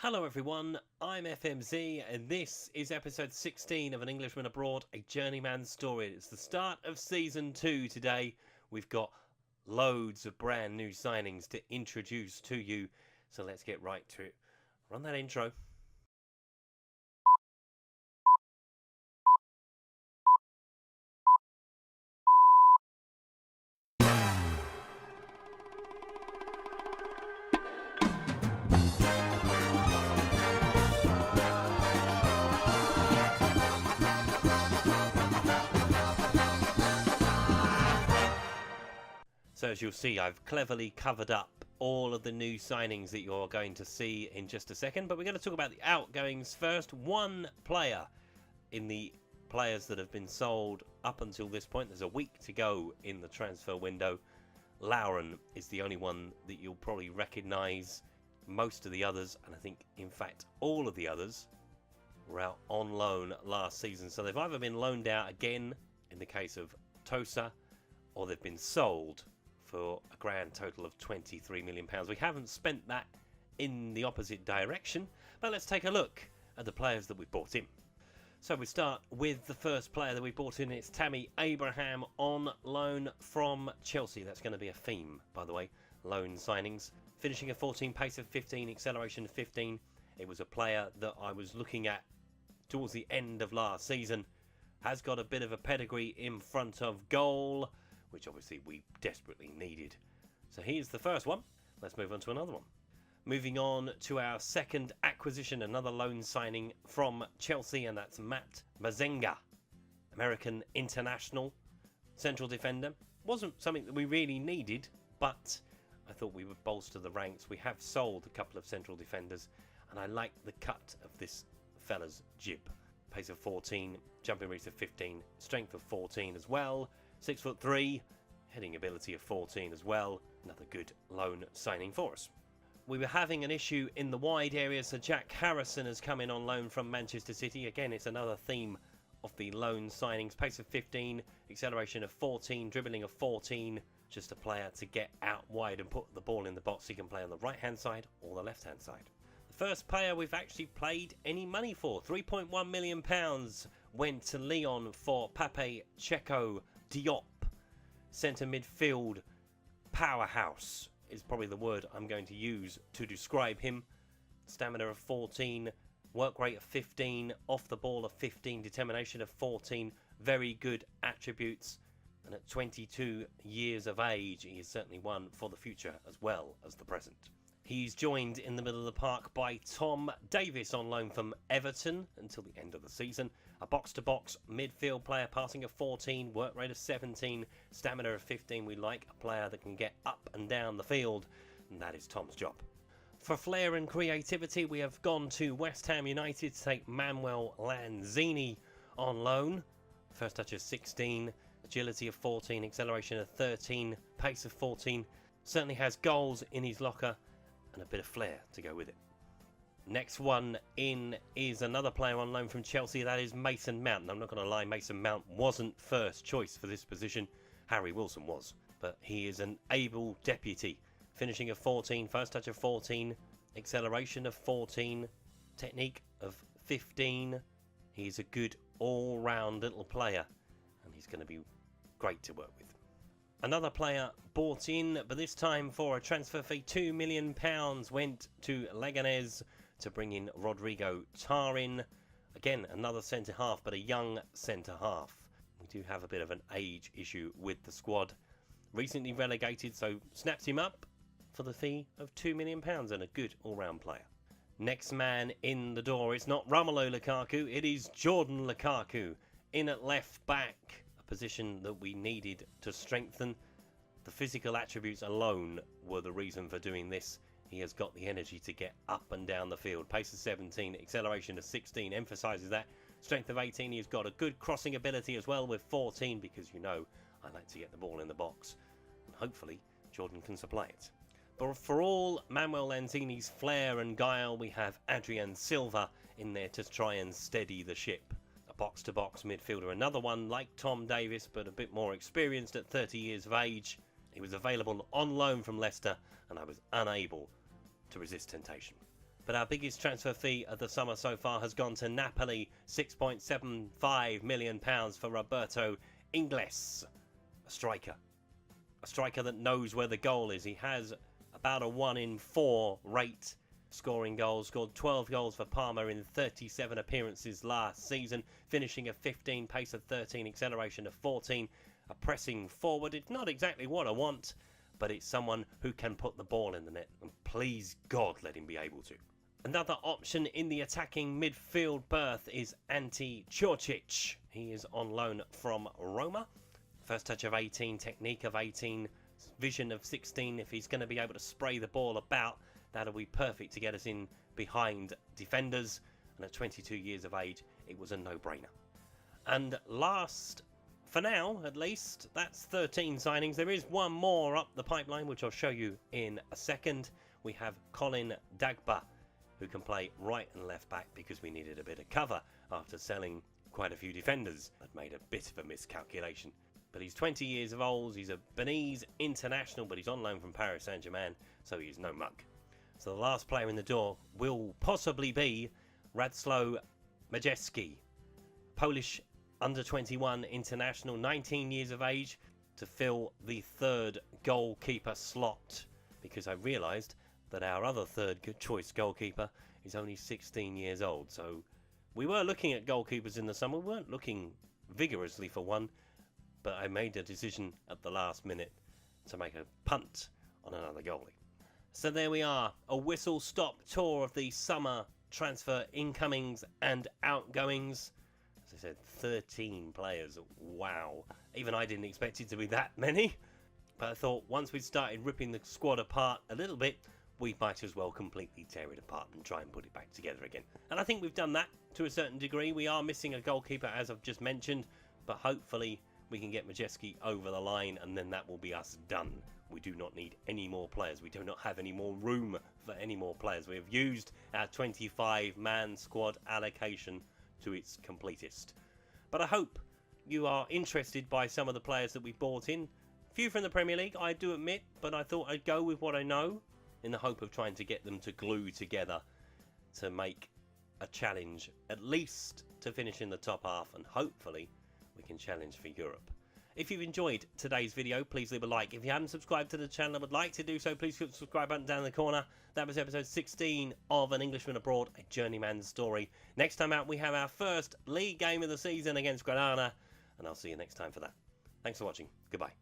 Hello everyone, I'm FMZ and this is episode 16 of An Englishman Abroad, a Journeyman Story. It's the start of season 2 today. We've got loads of brand new signings to introduce to you, so let's get right to it. Run that intro. So as you'll see, I've cleverly covered up all of the new signings that you're going to see in just a second, but we're going to talk about the outgoings first. One player in the players that have been sold up until this point. There's a week to go in the transfer window. Lauren is the only one that you'll probably recognise. Most of the others, and I think in fact all of the others, were out on loan last season. So they've either been loaned out again in the case of Tosa, or they've been sold for a grand total of £23 million. We haven't spent that in the opposite direction, but let's take a look at the players that we've bought in. So we start with the first player that we bought in. It's Tammy Abraham on loan from Chelsea. That's going to be a theme, by the way, loan signings. Finishing a 14, pace of 15, acceleration of 15. It was a player that I was looking at towards the end of last season. Has got a bit of a pedigree in front of goal, which obviously we desperately needed. So here's the first one. Let's move on to another one. Moving on to our second acquisition, another loan signing from Chelsea, and that's Matt Mazenga, American international central defender. Wasn't something that we really needed, but I thought we would bolster the ranks. We have sold a couple of central defenders, and I like the cut of this fella's jib. Pace of 14, jumping reach of 15, strength of 14 as well. 6'3", heading ability of 14 as well. Another good loan signing for us. We were having an issue in the wide area, so Jack Harrison has come in on loan from Manchester City. Again, it's another theme of the loan signings. Pace of 15, acceleration of 14, dribbling of 14. Just a player to get out wide and put the ball in the box. He can play on the right-hand side or the left-hand side. The first player we've actually paid any money for, £3.1 million, went to Lyon for Pape Checo Diop. Centre midfield powerhouse is probably the word I'm going to use to describe him. Stamina of 14, work rate of 15, off the ball of 15, determination of 14. Very good attributes. And at 22 years of age, he is certainly one for the future as well as the present. He's joined in the middle of the park by Tom Davis on loan from Everton until the end of the season. A box-to-box midfield player, passing of 14, work rate of 17, stamina of 15. We like a player that can get up and down the field, and that is Tom's job. For flair and creativity, we have gone to West Ham United to take Manuel Lanzini on loan. First touch of 16, agility of 14, acceleration of 13, pace of 14. Certainly has goals in his locker and a bit of flair to go with it. Next one in is another player on loan from Chelsea. That is Mason Mount. And I'm not going to lie, Mason Mount wasn't first choice for this position. Harry Wilson was. But he is an able deputy. Finishing of 14, first touch of 14, acceleration of 14, technique of 15. He's a good all-round little player, and he's going to be great to work with. Another player bought in, but this time for a transfer fee, £2 million, went to Leganés to bring in Rodrigo Tarin. Again, another centre-half, but a young centre-half. We do have a bit of an age issue with the squad. Recently relegated, so snaps him up for the fee of £2 million and a good all-round player. Next man in the door, it's not Romelu Lukaku, it is Jordan Lukaku in at left back. Position that we needed to strengthen. The physical attributes alone were the reason for doing this. He has got the energy to get up and down the field. Pace of 17, acceleration of 16, emphasises that. Strength of 18, he's got a good crossing ability as well with 14, because you know I like to get the ball in the box. And hopefully Jordan can supply it. But for all Manuel Lanzini's flair and guile, we have Adrian Silva in there to try and steady the ship. A box-to-box midfielder, another one like Tom Davis, but a bit more experienced at 30 years of age. He was available on loan from Leicester, and I was unable to resist temptation. But our biggest transfer fee of the summer so far has gone to Napoli, £6.75 million for Roberto Ingles, a striker. A striker that knows where the goal is. He has about a 1 in 4 rate scoring goals. Scored 12 goals for Parma in 37 appearances last season. Finishing of 15, pace of 13, acceleration of 14. A pressing forward. It's not exactly what I want, but it's someone who can put the ball in the net. And please God, let him be able to. Another option in the attacking midfield berth is Ante Čorčić. He is on loan from Roma. First touch of 18, technique of 18, vision of 16. If he's going to be able to spray the ball about, that'll be perfect to get us in behind defenders. And at 22 years of age, it was a no-brainer. And last, for now at least, that's 13 signings. There is one more up the pipeline, which I'll show you in a second. We have Colin Dagba, who can play right and left back because we needed a bit of cover after selling quite a few defenders. That made a bit of a miscalculation. But he's 20 years of old, he's a Betis international, but he's on loan from Paris Saint-Germain, so he's no mug. So the last player in the door will possibly be Radosław Majewski, Polish under-21 international, 19 years of age, to fill the third goalkeeper slot, because I realised that our other third good choice goalkeeper is only 16 years old. So we were looking at goalkeepers in the summer. We weren't looking vigorously for one, but I made a decision at the last minute to make a punt on another goalie. So there we are, a whistle-stop tour of the summer transfer incomings and outgoings. As I said, 13 players. Wow. Even I didn't expect it to be that many. But I thought once we'd started ripping the squad apart a little bit, we might as well completely tear it apart and try and put it back together again. And I think we've done that to a certain degree. We are missing a goalkeeper, as I've just mentioned, but hopefully we can get Majewski over the line and then that will be us done. We do not need any more players. We do not have any more room for any more players. We have used our 25-man squad allocation to its completest. But I hope you are interested by some of the players that we bought in. Few from the Premier League, I do admit, but I thought I'd go with what I know in the hope of trying to get them to glue together to make a challenge, at least to finish in the top half, and hopefully we can challenge for Europe. If you've enjoyed today's video, please leave a like. If you haven't subscribed to the channel and would like to do so, please click the subscribe button down in the corner. That was episode 16 of An Englishman Abroad, a Journeyman Story. Next time out, we have our first league game of the season against Granada, and I'll see you next time for that. Thanks for watching. Goodbye.